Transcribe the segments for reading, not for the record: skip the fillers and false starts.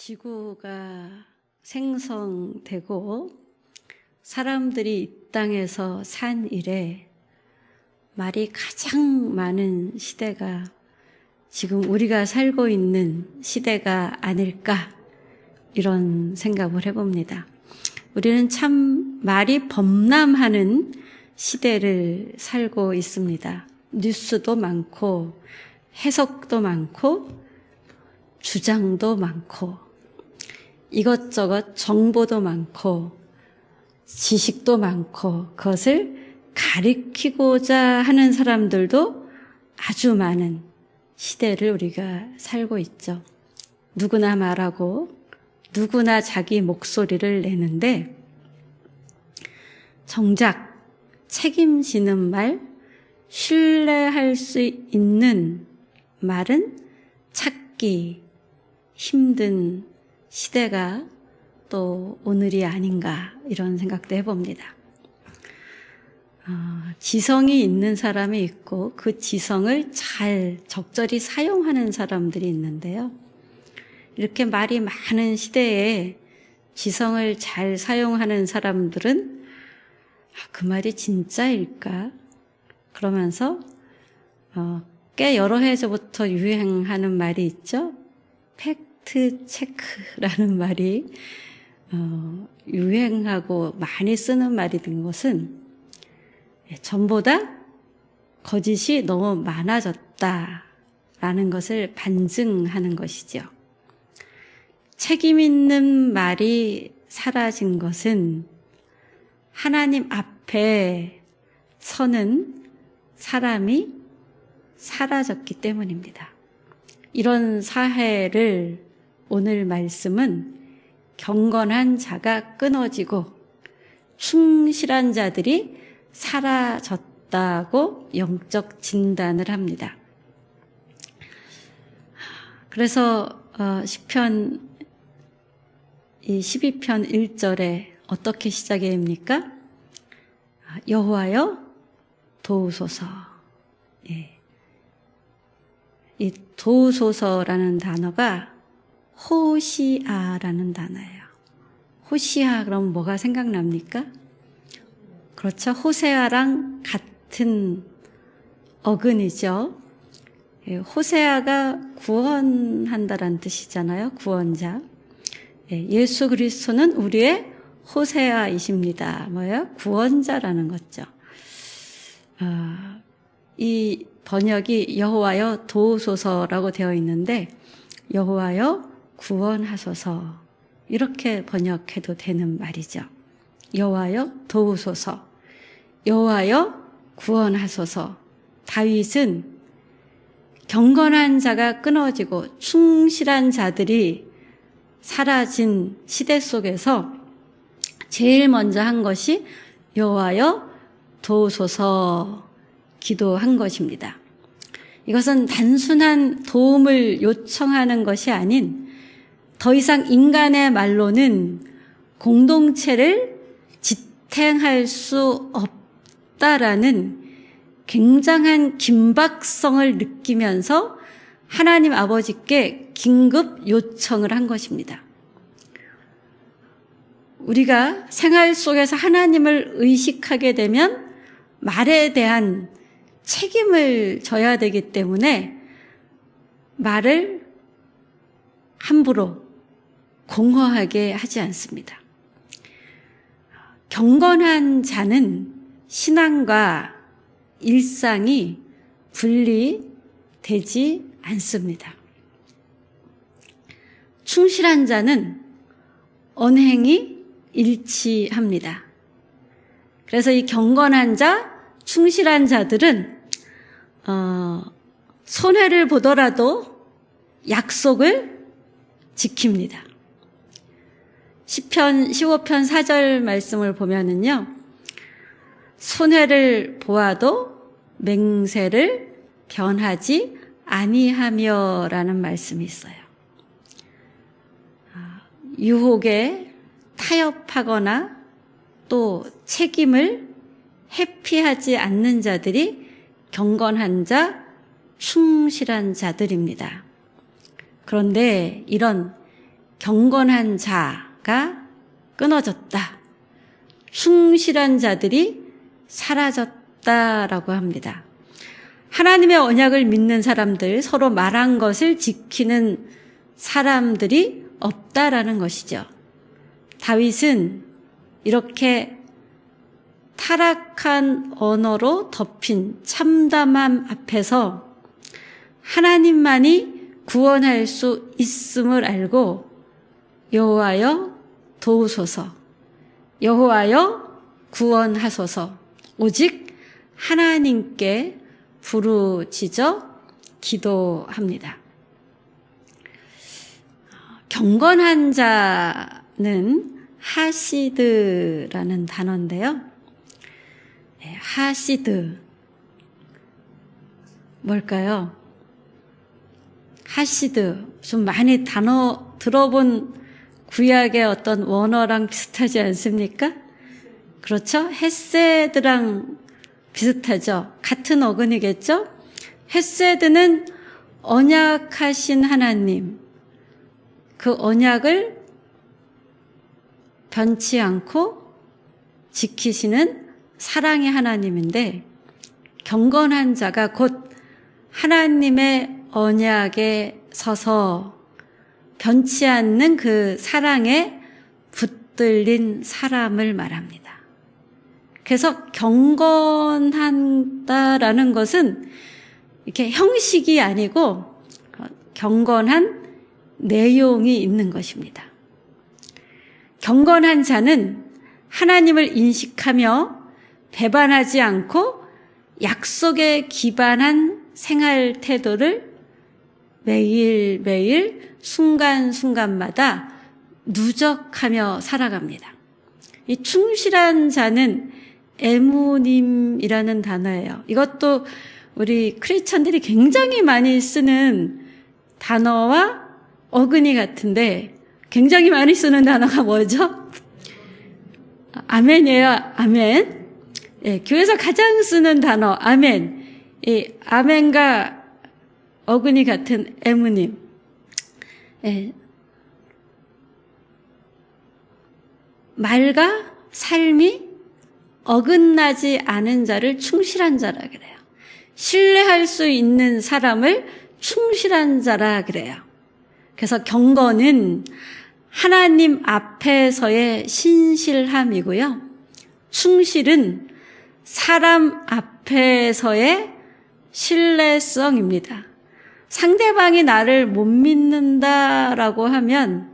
지구가 생성되고 사람들이 이 땅에서 산 이래 말이 가장 많은 시대가 지금 우리가 살고 있는 시대가 아닐까, 이런 생각을 해봅니다. 우리는 참 말이 범람하는 시대를 살고 있습니다. 뉴스도 많고 해석도 많고 주장도 많고 이것저것 정보도 많고 지식도 많고 그것을 가리키고자 하는 사람들도 아주 많은 시대를 우리가 살고 있죠. 누구나 말하고 누구나 자기 목소리를 내는데 정작 책임지는 말, 신뢰할 수 있는 말은 찾기 힘든 시대가 또 오늘이 아닌가, 이런 생각도 해봅니다. 지성이 있는 사람이 있고 그 지성을 잘 적절히 사용하는 사람들이 있는데요. 이렇게 말이 많은 시대에 지성을 잘 사용하는 사람들은 그 말이 진짜일까? 그러면서 꽤 여러 해 전부터 유행하는 말이 있죠. 팩트 체크라는 말이 유행하고 많이 쓰는 말이 된 것은 전보다 거짓이 너무 많아졌다라는 것을 반증하는 것이죠. 책임 있는 말이 사라진 것은 하나님 앞에 서는 사람이 사라졌기 때문입니다. 이런 사회를 오늘 말씀은 경건한 자가 끊어지고 충실한 자들이 사라졌다고 영적 진단을 합니다. 그래서 시편 12편 1절에 어떻게 시작해 됩니까? 여호와여 도우소서. 이 도우소서라는 단어가 호시아라는 단어예요. 호시아 그럼 뭐가 생각납니까? 그렇죠. 호세아랑 같은 어근이죠. 호세아가 구원한다라는 뜻이잖아요. 구원자. 예수 그리스도는 우리의 호세아이십니다. 뭐예요? 구원자라는 거죠. 이 번역이 여호와여 도우소서라고 되어 있는데 여호와여 구원하소서, 이렇게 번역해도 되는 말이죠. 여호와여 도우소서, 여호와여 구원하소서. 다윗은 경건한 자가 끊어지고 충실한 자들이 사라진 시대 속에서 제일 먼저 한 것이 여호와여 도우소서 기도한 것입니다. 이것은 단순한 도움을 요청하는 것이 아닌 더 이상 인간의 말로는 공동체를 지탱할 수 없다라는 굉장한 긴박성을 느끼면서 하나님 아버지께 긴급 요청을 한 것입니다. 우리가 생활 속에서 하나님을 의식하게 되면 말에 대한 책임을 져야 되기 때문에 말을 함부로 공허하게 하지 않습니다. 경건한 자는 신앙과 일상이 분리되지 않습니다. 충실한 자는 언행이 일치합니다. 그래서 이 경건한 자, 충실한 자들은 손해를 보더라도 약속을 지킵니다. 시편 15편 4절 말씀을 보면은요, 손해를 보아도 맹세를 변하지 아니하며라는 말씀이 있어요. 유혹에 타협하거나 또 책임을 회피하지 않는 자들이 경건한 자, 충실한 자들입니다. 그런데 이런 경건한 자가 끊어졌다. 충실한 자들이 사라졌다라고 합니다. 하나님의 언약을 믿는 사람들, 서로 말한 것을 지키는 사람들이 없다라는 것이죠. 다윗은 이렇게 타락한 언어로 덮인 참담함 앞에서 하나님만이 구원할 수 있음을 알고 여호와여 도우소서, 여호와여 구원하소서, 오직 하나님께 부르짖어 기도합니다. 경건한 자는 하시드라는 단어인데요. 하시드 뭘까요? 하시드 좀 많이 단어 들어본 구약의 어떤 원어랑 비슷하지 않습니까? 그렇죠? 헤세드랑 비슷하죠? 같은 어근이겠죠? 헤세드는 언약하신 하나님, 그 언약을 변치 않고 지키시는 사랑의 하나님인데, 경건한 자가 곧 하나님의 언약에 서서 변치 않는 그 사랑에 붙들린 사람을 말합니다. 그래서 경건한다라는 것은 이렇게 형식이 아니고 경건한 내용이 있는 것입니다. 경건한 자는 하나님을 인식하며 배반하지 않고 약속에 기반한 생활 태도를 매일매일 순간순간마다 누적하며 살아갑니다. 이 충실한 자는 에무님이라는 단어예요. 이것도 우리 크리스천들이 굉장히 많이 쓰는 단어와 어근이 같은데, 굉장히 많이 쓰는 단어가 뭐죠? 아멘이에요. 아멘. 예, 교회에서 가장 쓰는 단어 아멘. 이 아멘과 어근이 같은 에무님. 예. 말과 삶이 어긋나지 않은 자를 충실한 자라 그래요. 신뢰할 수 있는 사람을 충실한 자라 그래요. 그래서 경건은 하나님 앞에서의 신실함이고요. 충실은 사람 앞에서의 신뢰성입니다. 상대방이 나를 못 믿는다라고 하면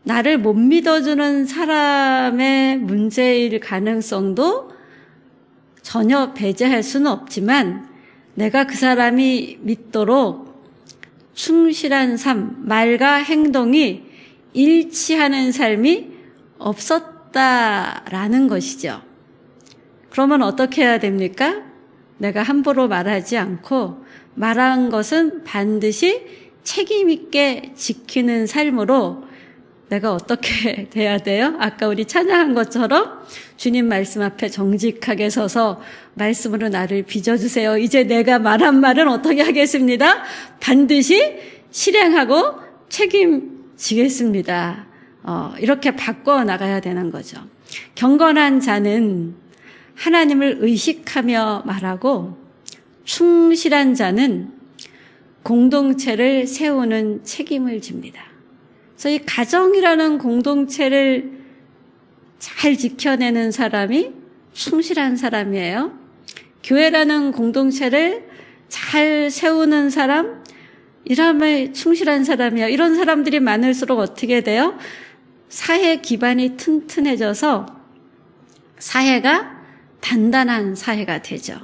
나를 못 믿어주는 사람의 문제일 가능성도 전혀 배제할 수는 없지만, 내가 그 사람이 믿도록 충실한 삶, 말과 행동이 일치하는 삶이 없었다라는 것이죠. 그러면 어떻게 해야 됩니까? 내가 함부로 말하지 않고 말한 것은 반드시 책임 있게 지키는 삶으로 내가 어떻게 돼야 돼요? 아까 우리 찬양한 것처럼 주님 말씀 앞에 정직하게 서서 말씀으로 나를 빚어주세요. 이제 내가 말한 말은 어떻게 하겠습니다? 반드시 실행하고 책임지겠습니다. 이렇게 바꿔 나가야 되는 거죠. 경건한 자는 하나님을 의식하며 말하고, 충실한 자는 공동체를 세우는 책임을 집니다. 그래서 이 가정이라는 공동체를 잘 지켜내는 사람이 충실한 사람이에요. 교회라는 공동체를 잘 세우는 사람, 이름에 충실한 사람이에요. 이런 사람들이 많을수록 어떻게 돼요? 사회 기반이 튼튼해져서 사회가 단단한 사회가 되죠.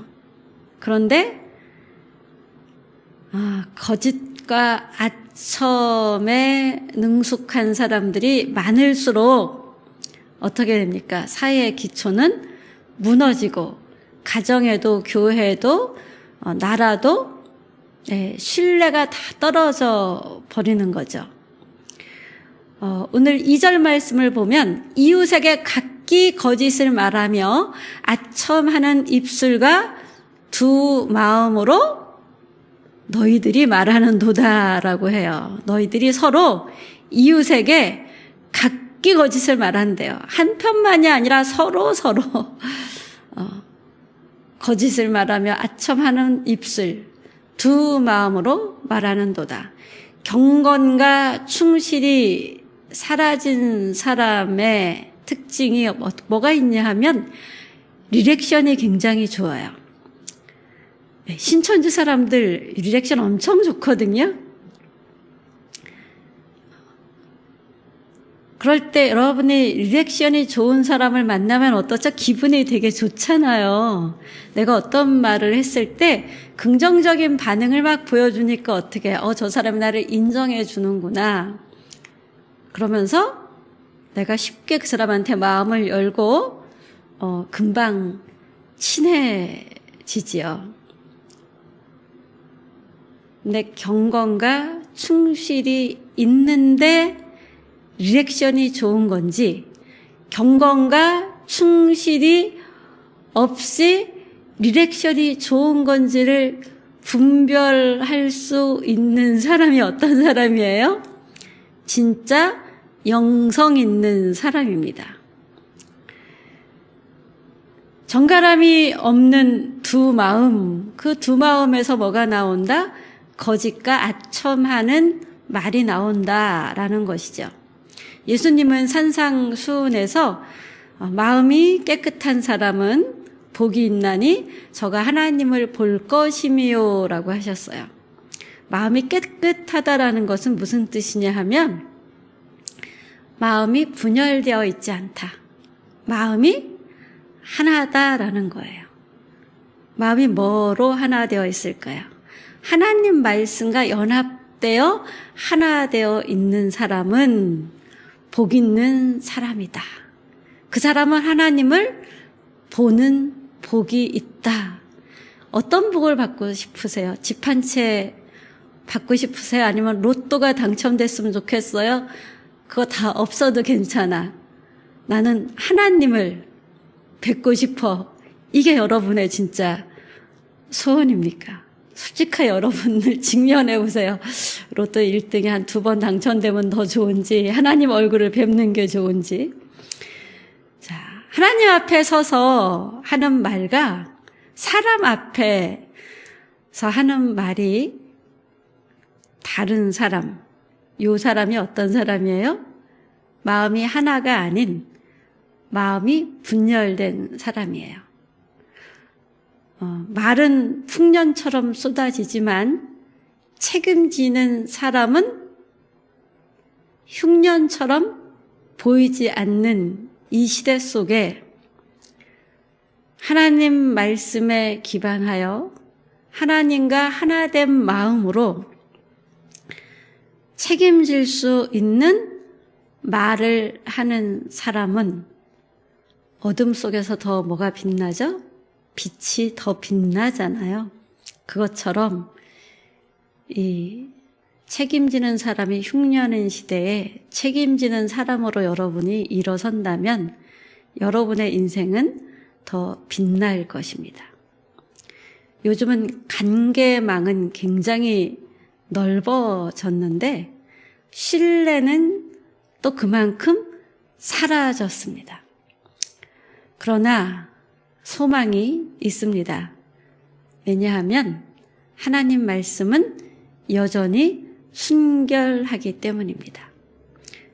그런데 거짓과 아첨에 능숙한 사람들이 많을수록 어떻게 됩니까? 사회의 기초는 무너지고, 가정에도 교회에도 나라도 신뢰가 다 떨어져 버리는 거죠. 오늘 2절 말씀을 보면, 이웃에게 각기 거짓을 말하며 아첨하는 입술과 두 마음으로 너희들이 말하는 도다라고 해요. 너희들이 서로 이웃에게 각기 거짓을 말한대요. 한편만이 아니라 서로 거짓을 말하며 아첨하는 입술, 두 마음으로 말하는 도다. 경건과 충실이 사라진 사람의 특징이 뭐가 있냐 하면 리액션이 굉장히 좋아요. 신천지 사람들 리액션 엄청 좋거든요. 그럴 때 여러분이 리액션이 좋은 사람을 만나면 어떠죠? 기분이 되게 좋잖아요. 내가 어떤 말을 했을 때 긍정적인 반응을 막 보여주니까 어떻게 저 사람이 나를 인정해 주는구나. 그러면서 내가 쉽게 그 사람한테 마음을 열고 금방 친해지지요. 근데 경건과 충실이 있는데 리액션이 좋은 건지, 경건과 충실이 없이 리액션이 좋은 건지를 분별할 수 있는 사람이 어떤 사람이에요? 진짜 영성 있는 사람입니다. 정갈함이 없는 두 마음, 그 두 마음에서 뭐가 나온다? 거짓과 아첨하는 말이 나온다라는 것이죠. 예수님은 산상수훈에서 마음이 깨끗한 사람은 복이 있나니 저가 하나님을 볼 것이미요 라고 하셨어요. 마음이 깨끗하다라는 것은 무슨 뜻이냐 하면 마음이 분열되어 있지 않다. 마음이 하나다라는 거예요. 마음이 뭐로 하나 되어 있을까요? 하나님 말씀과 연합되어 하나 되어 있는 사람은 복 있는 사람이다. 그 사람은 하나님을 보는 복이 있다. 어떤 복을 받고 싶으세요? 집 한 채 받고 싶으세요? 아니면 로또가 당첨됐으면 좋겠어요? 그거 다 없어도 괜찮아. 나는 하나님을 뵙고 싶어. 이게 여러분의 진짜 소원입니까? 솔직하게 여러분을 직면해 보세요. 로또 1등에 한 2번 당첨되면 더 좋은지, 하나님 얼굴을 뵙는 게 좋은지. 자, 하나님 앞에 서서 하는 말과 사람 앞에서 하는 말이 다른 사람. 이 사람이 어떤 사람이에요? 마음이 하나가 아닌 마음이 분열된 사람이에요. 말은 풍년처럼 쏟아지지만 책임지는 사람은 흉년처럼 보이지 않는 이 시대 속에 하나님 말씀에 기반하여 하나님과 하나된 마음으로 책임질 수 있는 말을 하는 사람은 어둠 속에서 더 뭐가 빛나죠? 빛이 더 빛나잖아요. 그것처럼 이 책임지는 사람이 흉년인 시대에 책임지는 사람으로 여러분이 일어선다면 여러분의 인생은 더 빛날 것입니다. 요즘은 관계망은 굉장히 넓어졌는데 신뢰는 또 그만큼 사라졌습니다. 그러나 소망이 있습니다. 왜냐하면 하나님 말씀은 여전히 순결하기 때문입니다.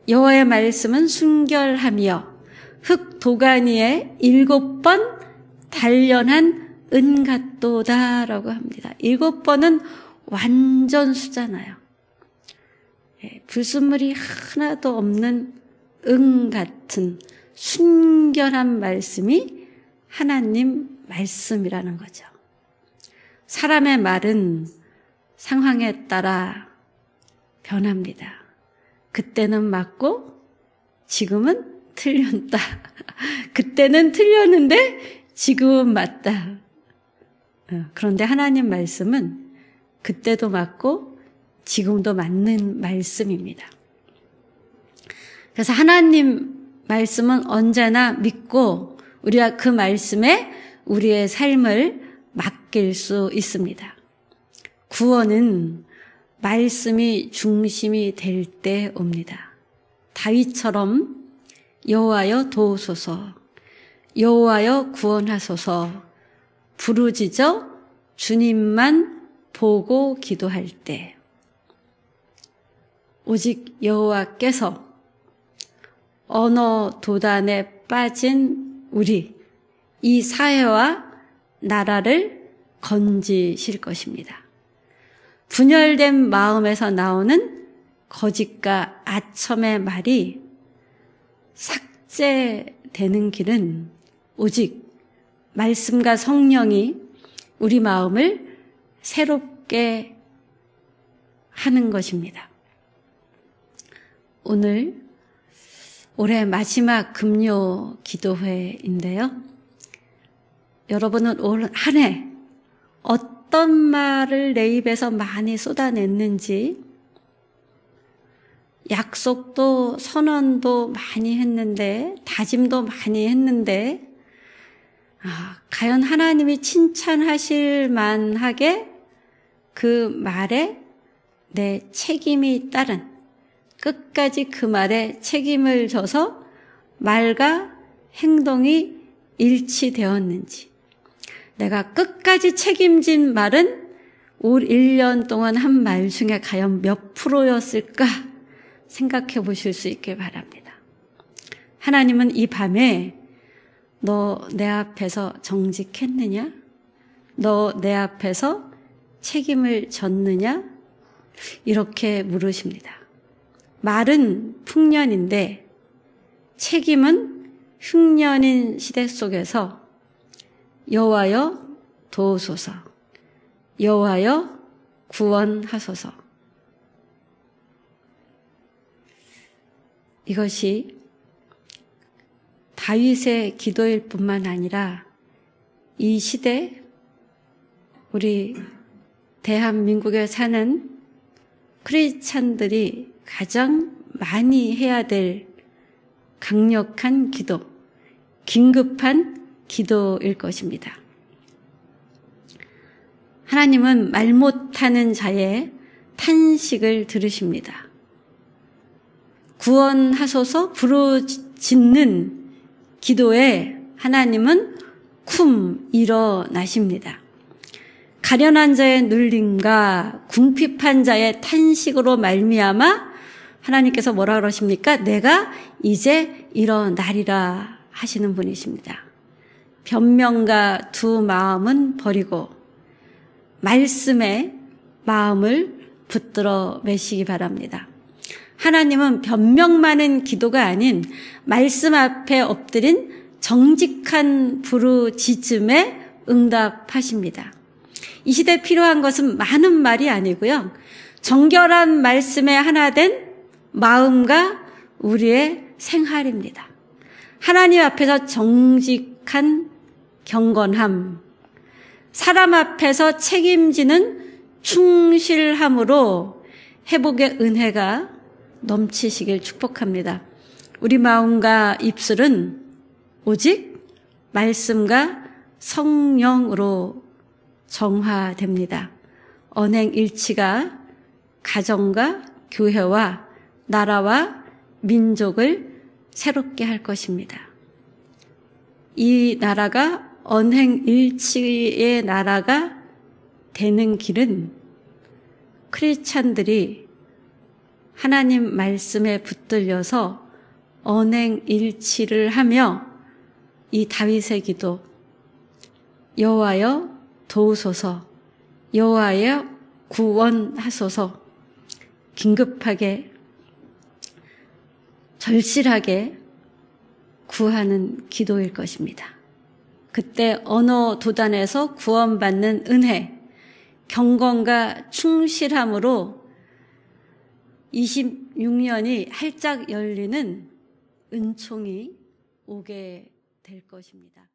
여호와의 말씀은 순결하며 흙 도가니에 7번 단련한 은 같도다라고 합니다. 7번은 완전 수잖아요. 불순물이 하나도 없는 은 같은 순결한 말씀이 하나님 말씀이라는 거죠. 사람의 말은 상황에 따라 변합니다. 그때는 맞고 지금은 틀렸다. 그때는 틀렸는데 지금은 맞다. 그런데 하나님 말씀은 그때도 맞고 지금도 맞는 말씀입니다. 그래서 하나님 말씀은 언제나 믿고 우리가 그 말씀에 우리의 삶을 맡길 수 있습니다. 구원은 말씀이 중심이 될 때 옵니다. 다윗처럼 여호와여 도우소서, 여호와여 구원하소서 부르짖어 주님만 보고 기도할 때, 오직 여호와께서 언어 도단에 빠진 우리, 이 사회와 나라를 건지실 것입니다. 분열된 마음에서 나오는 거짓과 아첨의 말이 삭제되는 길은 오직 말씀과 성령이 우리 마음을 새롭게 하는 것입니다. 오늘 올해 마지막 금요 기도회인데요. 여러분은 올 한 해 어떤 말을 내 입에서 많이 쏟아냈는지, 약속도 선언도 많이 했는데, 다짐도 많이 했는데, 과연 하나님이 칭찬하실 만하게 그 말에 내 책임이 따른, 끝까지 그 말에 책임을 져서 말과 행동이 일치되었는지, 내가 끝까지 책임진 말은 올 1년 동안 한 말 중에 과연 몇 프로였을까 생각해 보실 수 있게 바랍니다. 하나님은 이 밤에 너 내 앞에서 정직했느냐? 너 내 앞에서 책임을 졌느냐? 이렇게 물으십니다. 말은 풍년인데 책임은 흉년인 시대 속에서 여호와여 도우소서, 여호와여 구원하소서. 이것이 다윗의 기도일 뿐만 아니라 이 시대, 우리 대한민국에 사는 크리스찬들이 가장 많이 해야 될 강력한 기도, 긴급한 기도일 것입니다. 하나님은 말 못하는 자의 탄식을 들으십니다. 구원하소서 부르짖는 기도에 하나님은 쿰 일어나십니다. 가련한 자의 눌림과 궁핍한 자의 탄식으로 말미암아 하나님께서 뭐라 그러십니까? 내가 이제 일어나리라 하시는 분이십니다. 변명과 두 마음은 버리고 말씀에 마음을 붙들어 매시기 바랍니다. 하나님은 변명 많은 기도가 아닌 말씀 앞에 엎드린 정직한 부르짖음에 응답하십니다. 이 시대에 필요한 것은 많은 말이 아니고요, 정결한 말씀에 하나 된 마음과 우리의 생활입니다. 하나님 앞에서 정직한 경건함, 사람 앞에서 책임지는 충실함으로 회복의 은혜가 넘치시길 축복합니다. 우리 마음과 입술은 오직 말씀과 성령으로 정화됩니다. 언행일치가 가정과 교회와 나라와 민족을 새롭게 할 것입니다. 이 나라가 언행일치의 나라가 되는 길은 크리스찬들이 하나님 말씀에 붙들려서 언행일치를 하며 이 다윗의 기도, 여호와여 도우소서, 여호와여 구원하소서, 긴급하게 절실하게 구하는 기도일 것입니다. 그때 언어 도단에서 구원받는 은혜, 경건과 충실함으로 26년이 활짝 열리는 은총이 오게 될 것입니다.